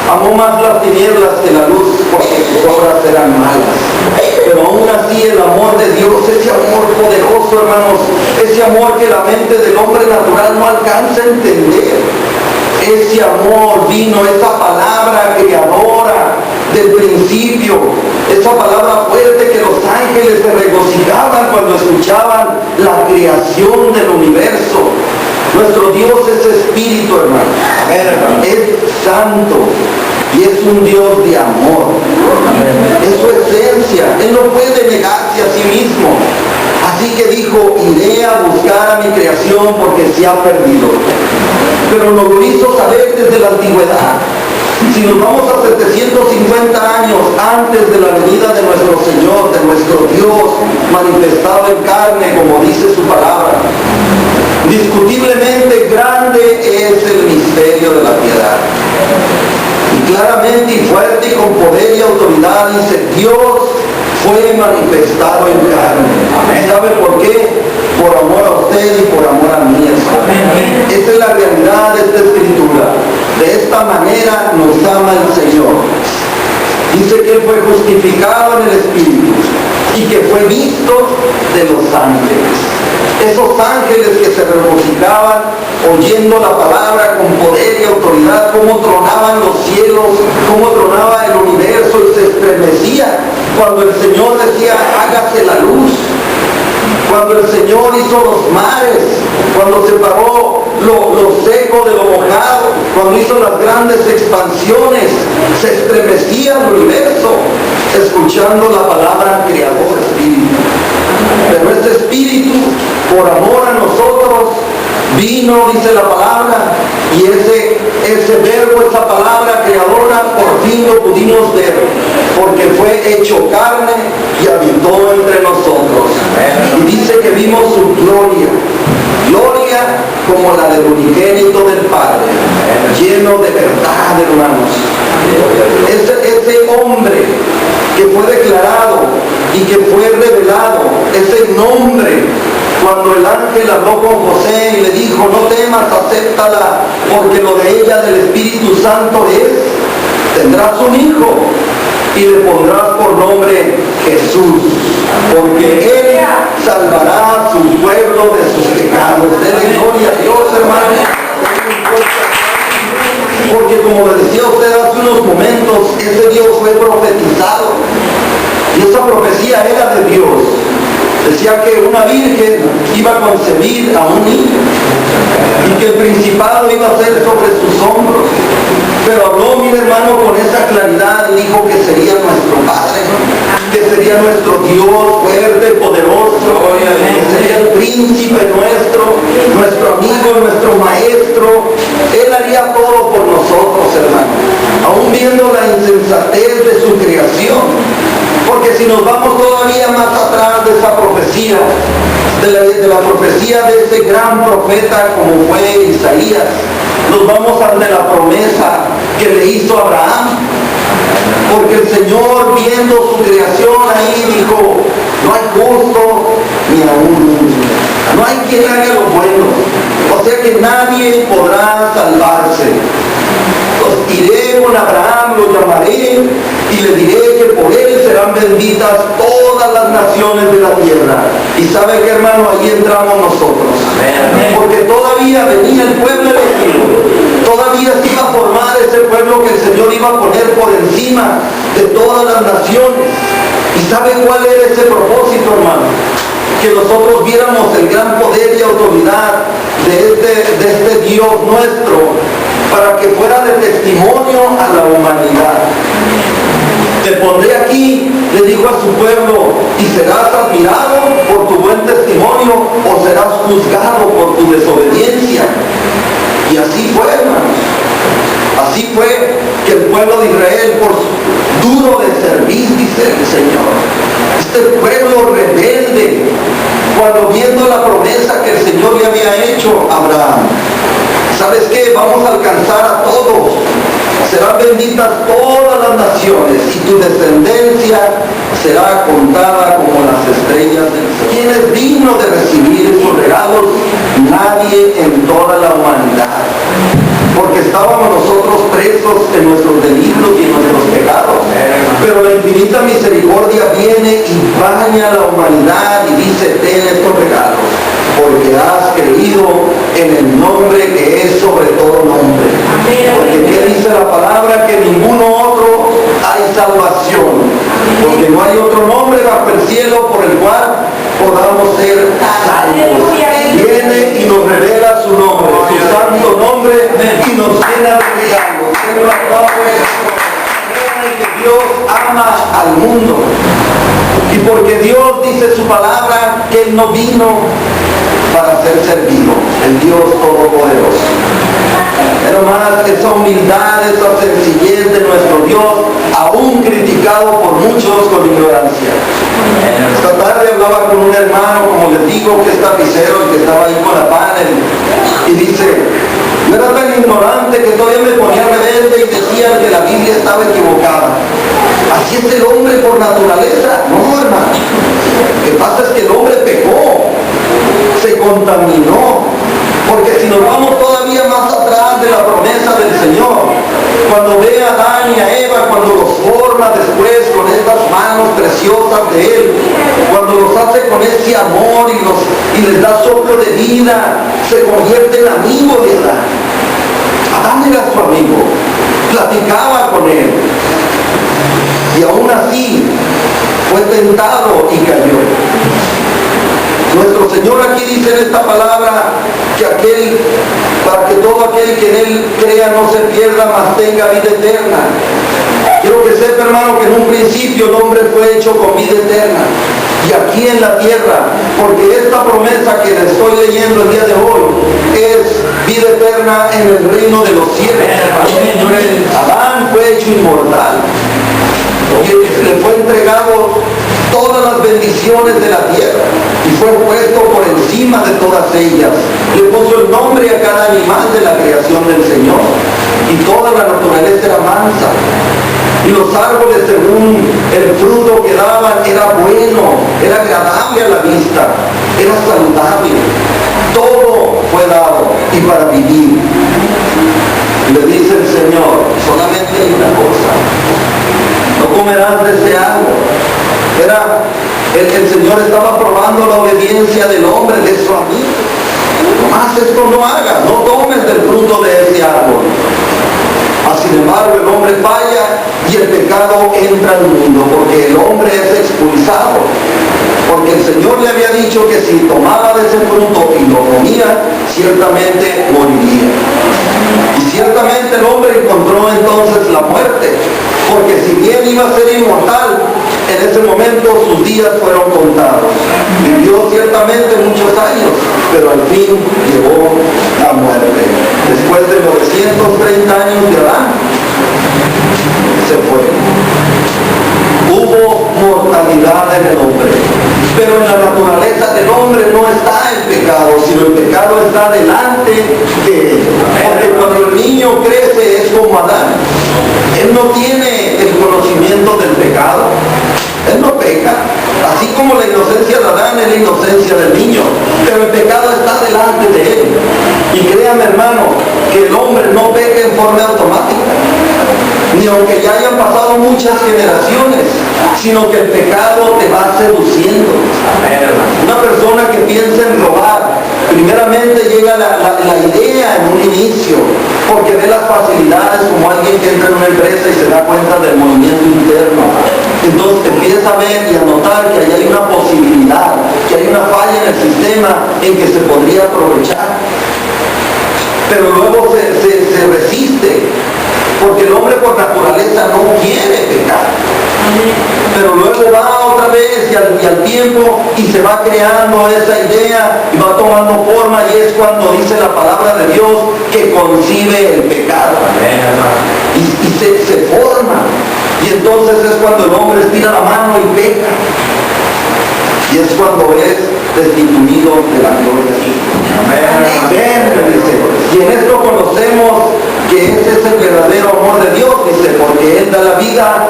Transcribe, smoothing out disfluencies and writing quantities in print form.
Amó más las tinieblas que la luz porque sus obras eran malas. Pero aún así el amor de Dios, ese amor poderoso, hermanos, ese amor que la mente del hombre natural no alcanza a entender, ese amor vino, esa palabra creadora del principio, esa palabra fuerte que los ángeles se regocijaban cuando escuchaban la creación del universo. Nuestro Dios es espíritu, hermano. Es santo y es un Dios de amor. Es su esencia. Él no puede negarse a sí mismo. Así que dijo, iré a buscar a mi creación porque se ha perdido. Pero nos lo hizo saber desde la antigüedad. Si nos vamos a 750 años antes de la venida de nuestro Señor, de nuestro Dios manifestado en carne, como dice su palabra, indiscutiblemente grande es el misterio de la piedad. Y claramente y fuerte y con poder y autoridad dice, Dios fue manifestado en carne. ¿Sabe por qué? Por amor a usted y por amor a mí. Esta es la realidad de esta escritura. De esta manera nos ama el Señor. Dice que Él fue justificado en el Espíritu y que fue visto de los ángeles. Esos ángeles que se regocijaban oyendo la palabra con poder y autoridad, cómo tronaban los cielos, cómo tronaba el universo y se estremecía cuando el Señor decía, hágase la luz. Cuando el Señor hizo los mares, cuando separó lo seco de lo mojado, cuando hizo las grandes expansiones, se estremecía el universo, escuchando la palabra creador espíritu. Pero este espíritu, por amor a nosotros, vino, dice la palabra, y ese verbo, esa palabra creadora, por fin lo pudimos ver, porque fue hecho carne y habitó entre nosotros. Y dice que vimos su gloria como la del unigénito del Padre, lleno de verdad, hermanos. Ese hombre que fue declarado y que fue revelado, ese nombre, cuando el ángel habló con José y le dijo, no temas, acéptala, porque lo de ella del Espíritu Santo es, tendrás un hijo y le pondrás por nombre Jesús, porque Él salvará a su pueblo de sus pecados. Denle gloria a Dios, hermano. Porque como le decía a usted hace unos momentos, ese Dios fue profetizado y esa profecía era de Dios. Decía que una virgen iba a concebir a un niño y que el principado iba a ser sobre sus hombros. Pero habló, mi hermano, con esa claridad y dijo que sería nuestro Padre, que sería nuestro Dios fuerte, poderoso, que sería el príncipe nuestro amigo, nuestro maestro. Él haría todo por nosotros, hermano, aún viendo la insensatez de su creación. Porque si nos vamos todavía más atrás de esa profecía, de la profecía de ese gran profeta como fue Isaías, nos vamos ante la promesa que le hizo Abraham. Porque el Señor, viendo su creación ahí, dijo, no hay justo ni aún, no hay quien haga lo bueno. O sea que nadie podrá salvarse. Iré con Abraham, lo llamaré y le diré que por él serán benditas todas las naciones de la tierra. Y sabe que, hermano, ahí entramos nosotros. Porque todavía venía el pueblo elegido, todavía se iba a formar ese pueblo que el Señor iba a poner por encima de todas las naciones. ¿Y sabe cuál era ese propósito, hermano? Que nosotros viéramos el gran poder y autoridad de este Dios nuestro, para que fuera de testimonio a la humanidad. Te pondré aquí, le dijo a su pueblo, y serás admirado por tu buen testimonio o serás juzgado por tu desobediencia. Y así fue, hermanos. Así fue que el pueblo de Israel, por duro de servir, dice el Señor, este pueblo rebelde, cuando viendo la promesa que el Señor le había hecho a Abraham, ¿sabes qué? Vamos a alcanzar a todos. Serán benditas todas las naciones y tu descendencia será contada como las estrellas del cielo. ¿Quién es digno de recibir esos regalos? Nadie en toda la humanidad. Porque estábamos nosotros presos en nuestros delitos baña a la humanidad y dice: ten estos regalos, porque has creído en el nombre que es sobre todo nombre. Porque ¿qué dice la palabra? Que ninguno otro hay salvación, porque no hay otro nombre bajo el cielo por el cual podamos ser salvos. Viene y nos revela su nombre, su santo nombre, y nos llena de regalos. Que Dios ama al mundo, y porque Dios dice su palabra que Él no vino para ser servido, el Dios Todopoderoso. Pero más esa humildad, esa sencillez de nuestro Dios, aún criticado por muchos con ignorancia. Esta tarde hablaba con un hermano, como les digo, que es tapicero y que estaba ahí con la panel, y dice: yo era tan ignorante que todavía me ponía rebelde y decía que la Biblia estaba equivocada. Así es el hombre por naturaleza. No, hermano. Lo que pasa es que el hombre pecó, se contaminó. Porque si nos vamos todavía más atrás de la promesa del Señor, cuando ve a Adán y a Eva, cuando los forma después con estas manos preciosas de Él, cuando los hace con ese amor y les da soplo de vida, se convierte en amigo de Adán. Adán era su amigo, platicaba con él, y aún así fue tentado y cayó. Nuestro Señor aquí dice en esta palabra que para que todo aquel que en Él crea no se pierda, mas tenga vida eterna. Quiero que sepa, hermano, que en un principio el hombre fue hecho con vida eterna, y aquí en la tierra, porque esta promesa que le estoy leyendo el día de hoy es vida eterna en el reino de los cielos. Adán fue hecho inmortal, y le fue entregado todas las bendiciones de la tierra, y fue puesto por encima de todas ellas. Le puso el nombre a cada animal de la creación del Señor, y toda la naturaleza era mansa, y los árboles, según el fruto que daban, era bueno, era agradable a la vista, era saludable. Todo fue dado y para vivir. Y le dice el Señor: solamente hay una cosa, no comerás de ese árbol. El Señor estaba probando la obediencia del hombre, de su amigo. Nomás esto no hagas, no tomes del fruto de ese árbol. Sin embargo, el hombre falla y el pecado entra al mundo, porque el hombre es expulsado. Porque el Señor le había dicho que si tomaba de ese fruto y lo comía, ciertamente moriría. Y ciertamente el hombre encontró entonces la muerte, porque si bien iba a ser inmortal, en ese momento sus días fueron contados. Vivió ciertamente muchos años, pero al fin llegó la muerte. Después de 930 años de Adán, se fue. Hubo mortalidad en el hombre, pero en la naturaleza del hombre no está el pecado, sino el pecado está delante de él. Porque cuando el niño crece es como Adán. Él no tiene el conocimiento del pecado, él no peca, así como la inocencia de Adán es la inocencia del niño, pero el pecado está delante de él. Y créame, hermano, que el hombre no peca en forma automática, ni aunque ya hayan pasado muchas generaciones, sino que el pecado te va seduciendo. Una persona que piensa en robar, primeramente llega la idea en un inicio, porque ve las facilidades, como alguien que entra en una empresa y se da cuenta del movimiento interno. Entonces empieza a ver y a notar que ahí hay una posibilidad, que hay una falla en el sistema en que se podría aprovechar. Pero luego se resiste, porque el hombre por naturaleza no quiere pecar. Pero luego va otra vez y al tiempo y se va creando esa idea y va tomando forma, y es cuando dice la palabra de Dios que concibe el pecado y se forma, y entonces es cuando el hombre estira la mano y peca, y es cuando es destituido de la gloria de Dios. Amén. Y en esto conocemos que ese es el verdadero amor de Dios, dice, porque Él da la vida